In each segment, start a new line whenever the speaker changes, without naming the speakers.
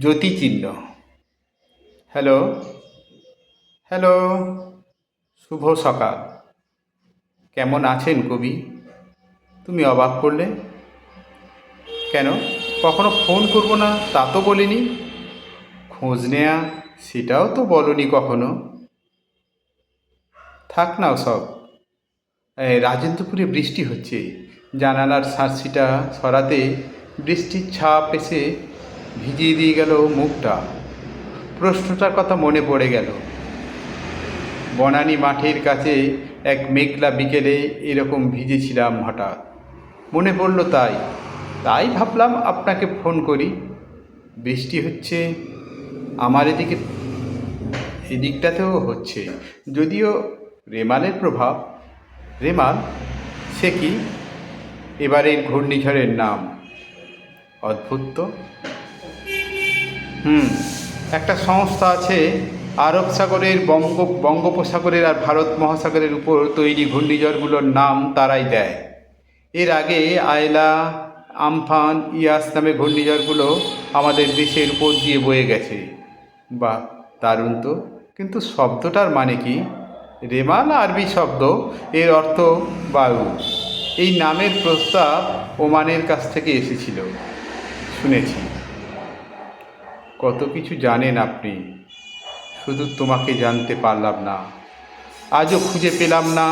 জ্যোতিচিহ্ন। Hello, hello, শুভ সকাল। কেমন আছেন কবি? তুমি অবাক করলে কেন? কখনো ফোন করবো না তা তো বলিনি। খোঁজ নেয়া সেটাও তো বলনি কখনো। থাক না সব। রাজেন্দ্রপুরে বৃষ্টি হচ্ছে। জানালার শাঁসিটা সরাতে বৃষ্টির ছাপ এসে ভিজিয়ে দিয়ে গেল মুখটা। প্রশ্নটার কথা মনে পড়ে গেল। বনানী মাঠের কাছে এক মেঘলা বিকেলে এরকম ভিজেছিলাম হঠাৎ। মনে পড়ল তাই তাই ভাবলাম আপনাকে ফোন করি। বৃষ্টি হচ্ছে আমার এদিকটাতেও হচ্ছে, যদিও রেমালের প্রভাব। রেমাল? সে কি? এবারের ঘূর্ণিঝড়ের নাম। অদ্ভুত তো। একটা সংস্থা আছে, আরব সাগরের বঙ্গোপসাগরের আর ভারত মহাসাগরের উপর তৈরি ঘূর্ণিঝড়গুলোর নাম তারাই দেয়। এর আগে আয়লা, আমফান, ইয়াস নামে ঘূর্ণিঝড়গুলো আমাদের দেশের উপর দিয়ে বয়ে গেছে। বা দারুণ তো। কিন্তু শব্দটার মানে কি? রেমাল আরবি শব্দ, এর অর্থ বায়ু। এই নামের প্রস্তাব ওমানের কাছ থেকে এসেছিল শুনেছি। কত কিছু জানেন আপনি, শুধু তোমাকে জানতে পারলাম না। আজও খুঁজে পেলাম না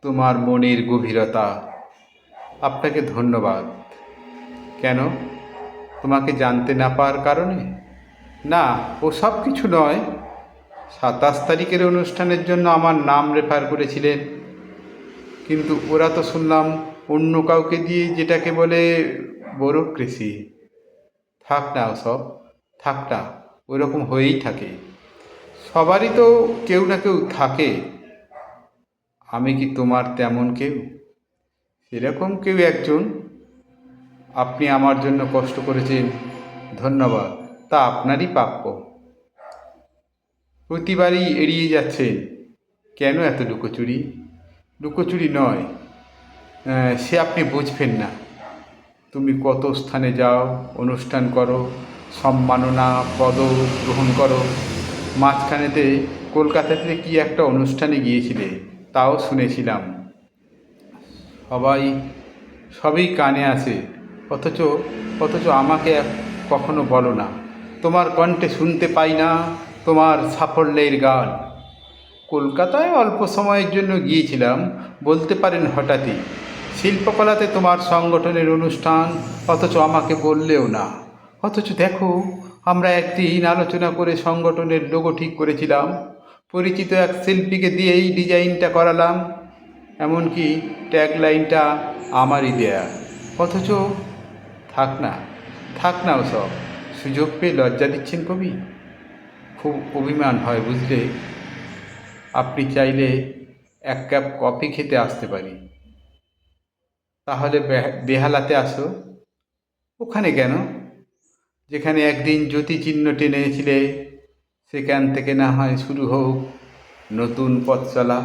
তোমার মনের গভীরতা। আপনাকে ধন্যবাদ। কেন? তোমাকে জানতে না পাওয়ার কারণে? না, ও সব কিছু নয়। 27 তারিখের অনুষ্ঠানের জন্য আমার নাম রেফার করেছিলেন, কিন্তু ওরা তো শুনলাম অন্য কাউকে দিয়ে, যেটাকে বলে ব্যুরোক্রেসি। থাক না ওসব, থাক না। ওইরকম হয়েই থাকে। সবারই তো কেউ না কেউ থাকে। আমি কি তোমার তেমন কেউ? সেরকম কেউ একজন। আপনি আমার জন্য কষ্ট করেছেন, ধন্যবাদ। তা আপনারই প্রাপ্য। প্রতিবারই এড়িয়ে যাচ্ছেন। কেন এত লুকোচুরি? লুকোচুরি নয়, সে আপনি বুঝবেন না। তুমি কত স্থানে যাও, অনুষ্ঠান করো, সম্মাননা পদ গ্রহণ করো। মাঝখানেতে কলকাতাতে কি একটা অনুষ্ঠানে গিয়েছিলে, তাও শুনেছিলাম। সবাই সবই কানে আসে, অথচ অথচ আমাকে কখনো বলো না। তোমার কণ্ঠে শুনতে পাই না তোমার সাফল্যের গান। কলকাতায় অল্প সময়ের জন্য গিয়েছিলাম, বলতে পারেন হঠাৎই। শিল্পকলাতে তোমার সংগঠনের অনুষ্ঠান, অথচ আমাকে বললেও না। অথচ দেখো, আমরা একদিন আলোচনা করে সংগঠনের লোগো ঠিক করেছিলাম। পরিচিত এক শিল্পীকে দিয়েই ডিজাইনটা করালাম, এমনকি ট্যাগলাইনটা আমারই দেয়া। অথচ থাক না, থাক না ওসব। সুযোগ পেয়ে লজ্জা দিচ্ছেন কবি। খুব অভিমান হয় বুঝলে। আপনি চাইলে এক কাপ কফি খেতে আসতে পারি। তাহলে বেহালাতে আসো। ওখানে কেন? যেখানে একদিন জ্যোতিচিহ্ন টেনেছিলে, সেখান থেকে না হয় শুরু হোক নতুন পথ চলা।